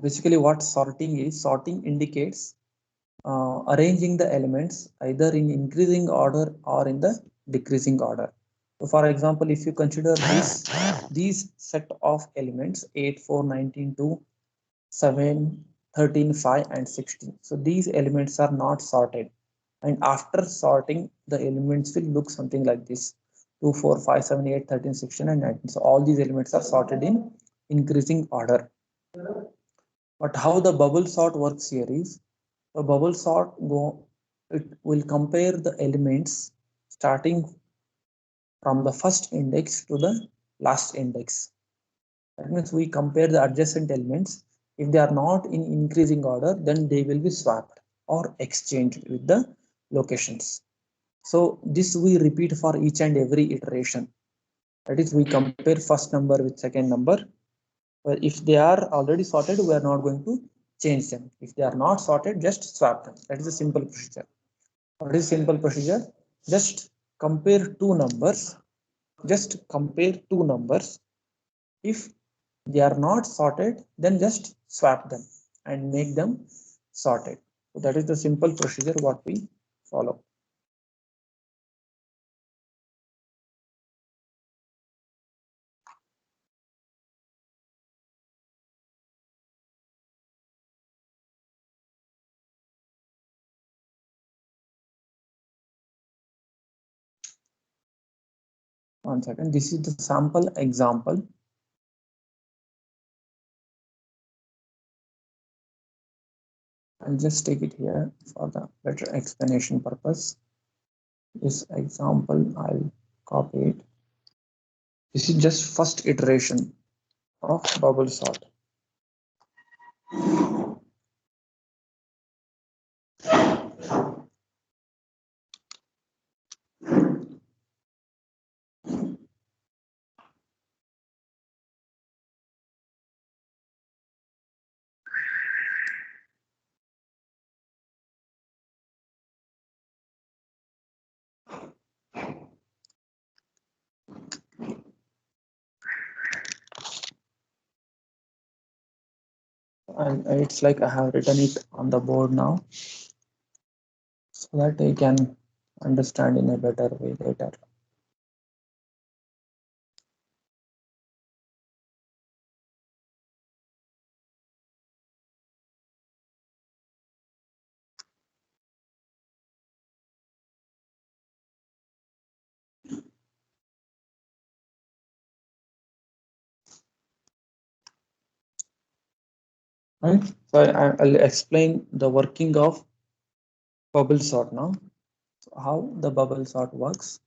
Basically, what sorting is, sorting indicates arranging the elements either in increasing order or in the decreasing order. So for example, if you consider these set of elements 8, 4, 19, 2, 7, 13, 5 and 16. So these elements are not sorted, and after sorting the elements will look something like this: 2, 4, 5, 7, 8, 13, 16 and 19. So all these elements are sorted in increasing order. But how the bubble sort works here is, a bubble sort it will compare the elements starting from the first index to the last index. That means we compare the adjacent elements. If they are not in increasing order, then they will be swapped or exchanged with the locations. So this we repeat for each and every iteration. That is, we compare first number with second number. Well, if they are already sorted, we are not going to change them. If they are not sorted, just swap them. That is a simple procedure. What is simple procedure? Just compare two numbers. Just compare two numbers. If they are not sorted, then just swap them and make them sorted. So that is the simple procedure what we follow. One second. This is the sample example. I'll just take it here for the better explanation purpose. This example, I'll copy it. This is just first iteration of bubble sort. And it's like I have written it on the board now so that I can understand in a better way later. Right? So I'll explain the working of bubble sort now. So how the bubble sort works.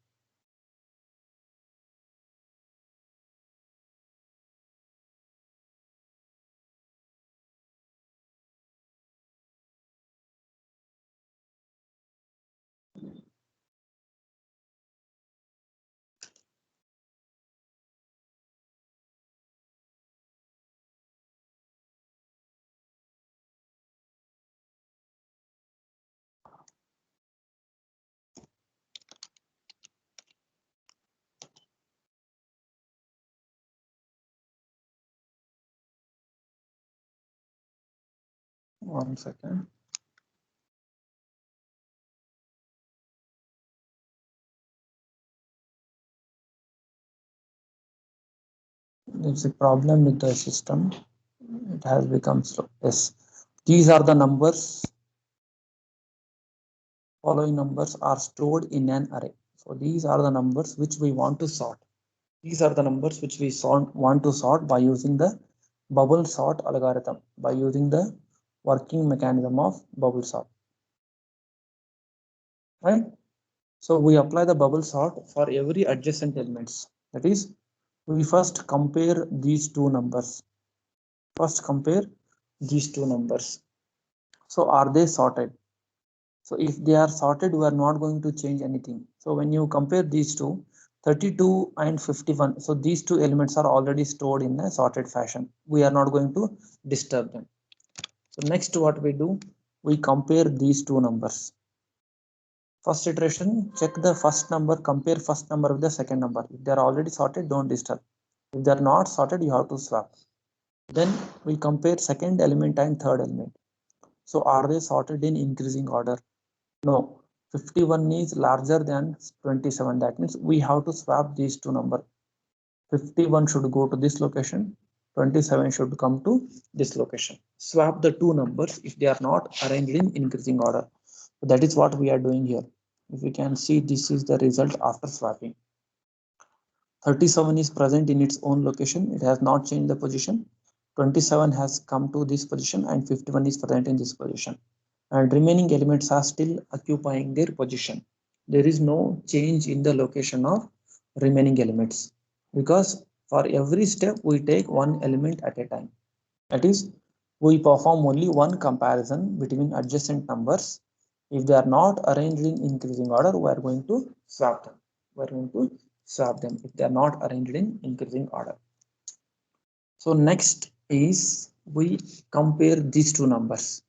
One second. There's a problem with the system. It has become slow. Yes. These are the numbers. Following numbers are stored in an array. So these are the numbers which we want to sort. These are the numbers which we want to sort by using the bubble sort algorithm, by using the working mechanism of bubble sort. Right? So we apply the bubble sort for every adjacent elements. That is, we first compare these two numbers. First compare these two numbers. So are they sorted? So if they are sorted, we are not going to change anything. So when you compare these two, 32 and 51, so these two elements are already stored in a sorted fashion. We are not going to disturb them. So next what we do, we compare these two numbers. First iteration, check the first number, compare first number with the second number. If they are already sorted, don't disturb. If they are not sorted, you have to swap. Then we'll compare second element and third element. So are they sorted in increasing order? No. 51 is larger than 27. That means we have to swap these two numbers. 51 should go to this location. 27 should come to this location. Swap the two numbers if they are not arranged in increasing order. So that is what we are doing here. If we can see, this is the result after swapping. 37 is present in its own location. It has not changed the position. 27 has come to this position and 51 is present in this position. And remaining elements are still occupying their position. There is no change in the location of remaining elements because for every step we take one element at a time. That is, we perform only one comparison between adjacent numbers. If they are not arranged in increasing order, we are going to swap them. We are going to swap them if they are not arranged in increasing order. So next is we compare these two numbers.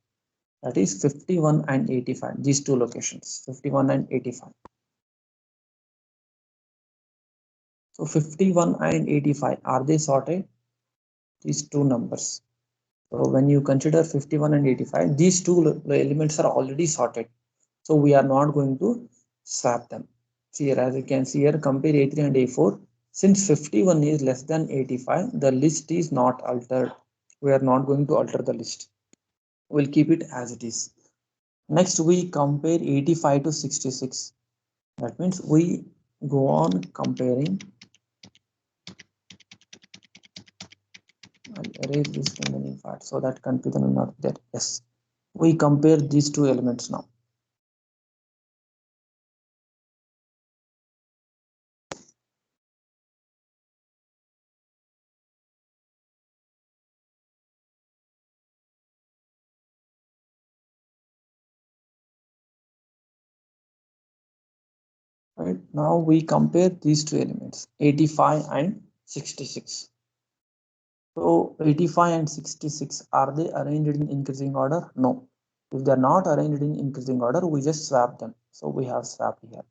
That is 51 and 85. These two locations, 51 and 85. So 51 and 85, are they sorted? These two numbers. So when you consider 51 and 85, these two elements are already sorted. So we are not going to swap them. See here, as you can see here, compare A3 and A4. Since 51 is less than 85, the list is not altered. We are not going to alter the list. We'll keep it as it is. Next, we compare 85 to 66. That means we go on comparing. I'll erase this remaining part so that confusion will not be there. Yes, we compare these two elements now. Right now we compare these two elements, 85 and 66. So 85 and 66, are they arranged in increasing order? No. If they are not arranged in increasing order, we just swap them. So we have swapped here.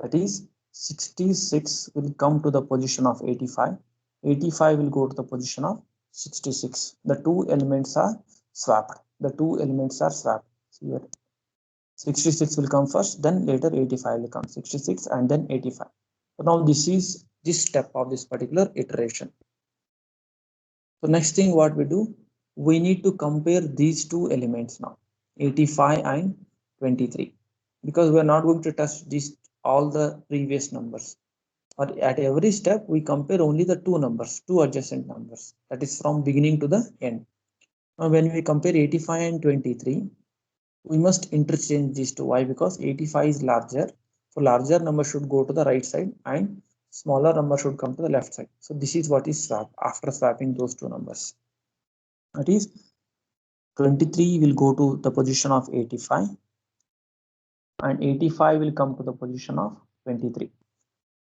That is 66 will come to the position of 85. 85 will go to the position of 66. The two elements are swapped. The two elements are swapped. See here. 66 will come first, then later 85 will come. 66 and then 85. So now this is this step of this particular iteration. So next thing what we do, we need to compare these two elements now, 85 and 23, because we are not going to touch these all the previous numbers. Or at every step we compare only the two numbers, two adjacent numbers, that is from beginning to the end. Now when we compare 85 and 23, we must interchange these two. Why? Because 85 is larger, so larger number should go to the right side and smaller number should come to the left side. So this is what is swap after swapping those two numbers. That is 23 will go to the position of 85 and 85 will come to the position of 23.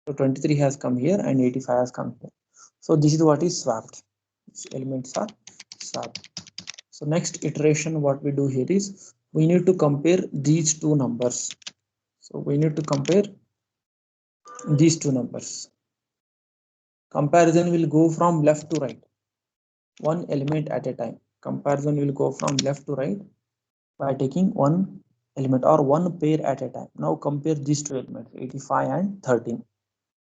So 23 has come here and 85 has come here. So this is what is swapped. These elements are swapped. So next iteration what we do here is we need to compare these two numbers. So we need to compare these two numbers. Comparison will go from left to right, one element at a time. Comparison will go from left to right by taking one element or one pair at a time. Now compare these two elements, 85 and 13.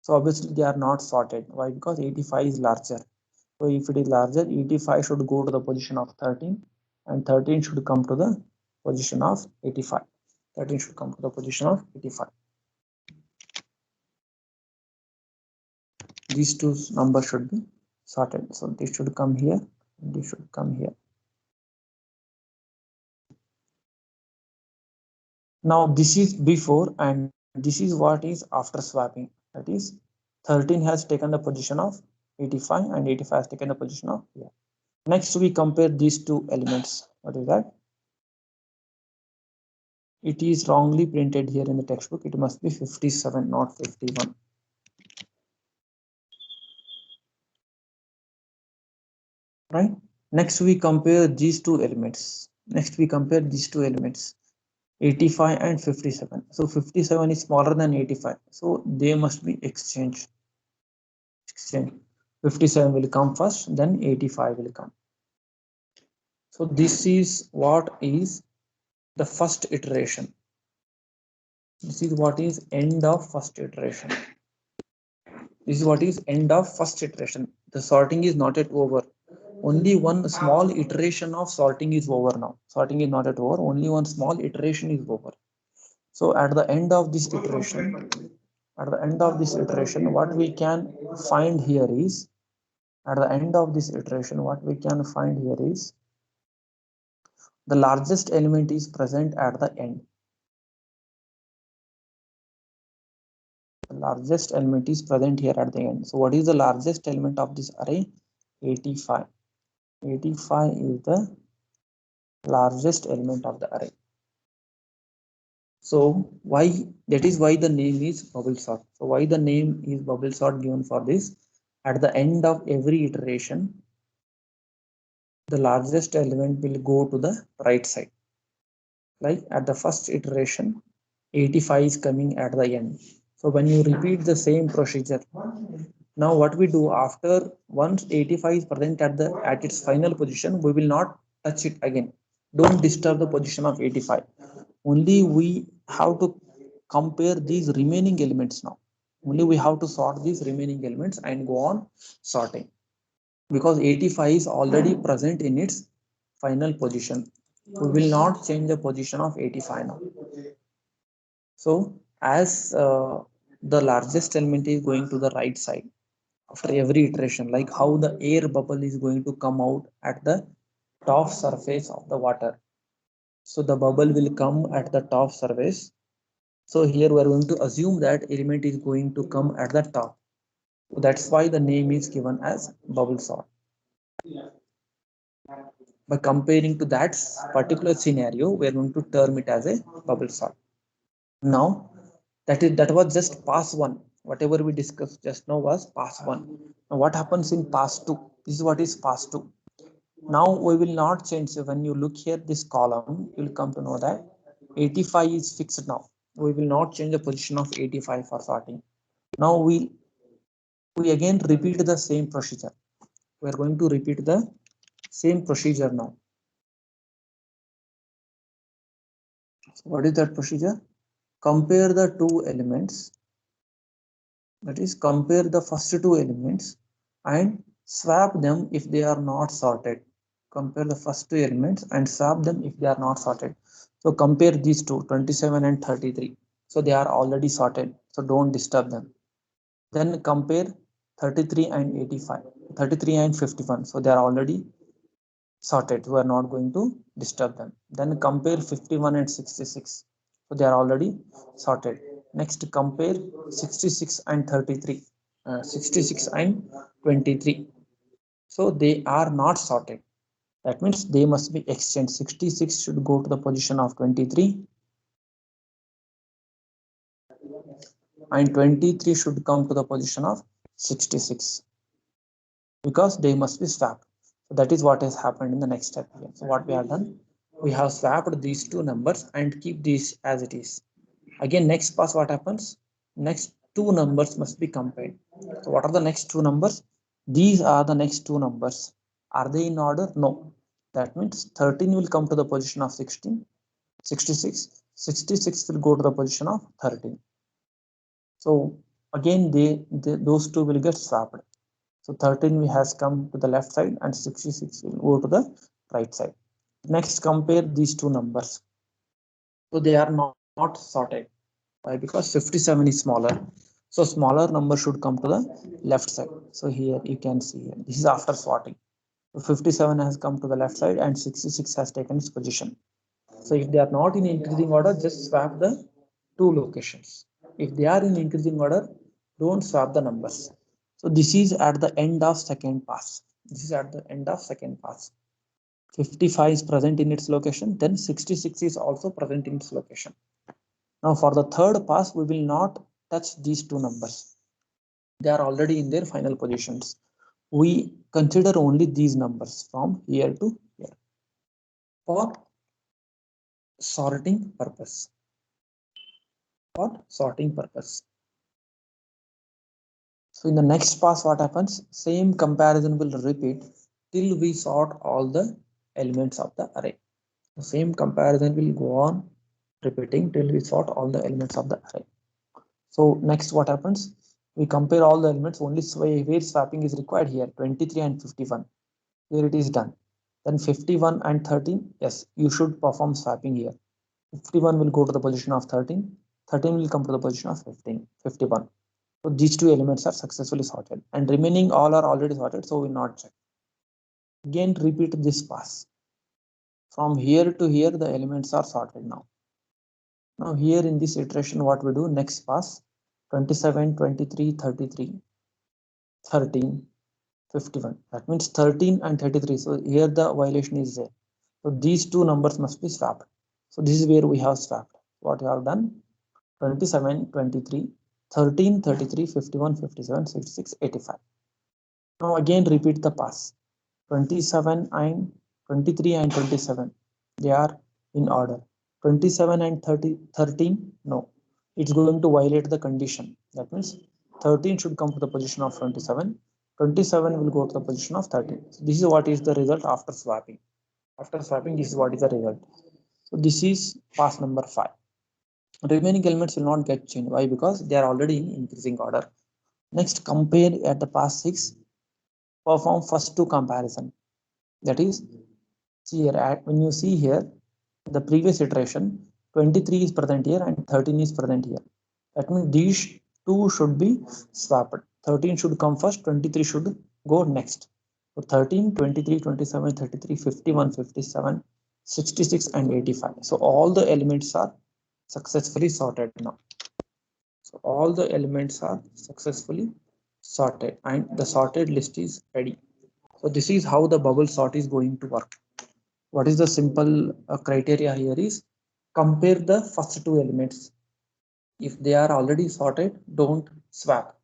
So obviously they are not sorted. Why? Because 85 is larger. So if it is larger, 85 should go to the position of 13 and 13 should come to the position of 85. 13 should come to the position of 85. These two numbers should be sorted. So this should come here and this should come here. Now this is before and this is what is after swapping. That is 13 has taken the position of 85 and 85 has taken the position of here. Next we compare these two elements. What is that? It is wrongly printed here in the textbook. It must be 57, not 51. Right? Next we compare these two elements. 85 and 57. So 57 is smaller than 85. So they must be exchanged. 57 will come first, then 85 will come. So this is what is the first iteration. This is what is end of first iteration. This is what is end of first iteration. The sorting is not yet over. Only one small iteration of sorting is over now. Sorting is not yet over. Only one small iteration is over. So at the end of this iteration, what we can find here is, at the end of this iteration, what we can find here is the largest element is present at the end. The largest element is present here at the end. So what is the largest element of this array? 85. 85 is the largest element of the array. So why, that is why the name is bubble sort. So why the name is bubble sort given for this? At the end of every iteration, the largest element will go to the right side. Like at the first iteration, 85 is coming at the end. So when you repeat the same procedure, now what we do, after once 85 is present at its final position, we will not touch it again. Don't disturb the position of 85. Only we have to compare these remaining elements now. Only we have to sort these remaining elements and go on sorting, because 85 is already present in its final position. We will not change the position of 85 now. So as the largest element is going to the right side after every iteration, like how the air bubble is going to come out at the top surface of the water. So the bubble will come at the top surface. So here we are going to assume that element is going to come at the top. So that's why the name is given as bubble sort. By comparing to that particular scenario, we are going to term it as a bubble sort. Now that was just pass one. Whatever we discussed just now was pass one. Now what happens in pass two? This is what is pass two. Now we will not change. So when you look here this column, you will come to know that 85 is fixed now. We will not change the position of 85 for sorting. Now we again repeat the same procedure. We are going to repeat the same procedure now. So what is that procedure? Compare the two elements. That is, compare the first two elements and swap them if they are not sorted. Compare the first two elements and swap them if they are not sorted. So compare these two, 27 and 33. So they are already sorted. So don't disturb them. Then compare 33 and 85, 33 and 51. So they are already sorted. We are not going to disturb them. Then compare 51 and 66. So they are already sorted. Next compare 66 and 33. 66 and 23. So they are not sorted. That means they must be exchanged. 66 should go to the position of 23 and 23 should come to the position of 66, because they must be swapped. So that is what has happened in the next step here. So what we have done, we have swapped these two numbers and keep these as it is. Again, next pass, what happens? Next two numbers must be compared. So what are the next two numbers? These are the next two numbers. Are they in order? No. That means 13 will come to the position of 16, 66. 66 will go to the position of 13. So again, those two will get swapped. So 13 has come to the left side and 66 will go to the right side. Next, compare these two numbers. So they are not sorted. Why? Because 57 is smaller. So smaller number should come to the left side. So here you can see here. This is after sorting. So 57 has come to the left side and 66 has taken its position. So if they are not in increasing order, just swap the two locations. If they are in increasing order, don't swap the numbers. So this is at the end of second pass. This is at the end of second pass. 55 is present in its location, then 66 is also present in its location. Now for the third pass, we will not touch these two numbers. They are already in their final positions. We consider only these numbers from here to here for sorting purpose. For sorting purpose. So in the next pass, what happens? Same comparison will repeat till we sort all the elements of the array. The same comparison will go on repeating till we sort all the elements of the array. So next what happens? We compare all the elements, only where swapping is required here, 23 and 51. Here it is done. Then 51 and 13, yes, you should perform swapping here. 51 will go to the position of 13, 13 will come to the position of 51. So these two elements are successfully sorted and remaining all are already sorted, so we will not check. Again repeat this pass. From here to here the elements are sorted now. Now here in this iteration what we do, next pass 27, 23, 33, 13, 51. That means 13 and 33. So here the violation is there. So these two numbers must be swapped. So this is where we have swapped. What we have done, 27, 23, 13, 33, 51, 57, 66, 85. Now again repeat the pass. 27 and 23 and 27, they are in order. 27 and 13, no, it's going to violate the condition. That means 13 should come to the position of 27, 27 will go to the position of 13. So this is what is the result after swapping. After swapping, this is what is the result. So this is pass number 5. Remaining elements will not get changed. Why? Because they are already in increasing order. Next, compare at the pass 6, perform first two comparison. That is, see here, when you see here, the previous iteration, 23 is present here and 13 is present here. That means these two should be swapped. 13 should come first, 23 should go next. So 13, 23, 27, 33, 51, 57, 66 and 85. So all the elements are successfully sorted now. So all the elements are successfully sorted and the sorted list is ready. So this is how the bubble sort is going to work. What is the simple criteria here is compare the first two elements. If they are already sorted, don't swap.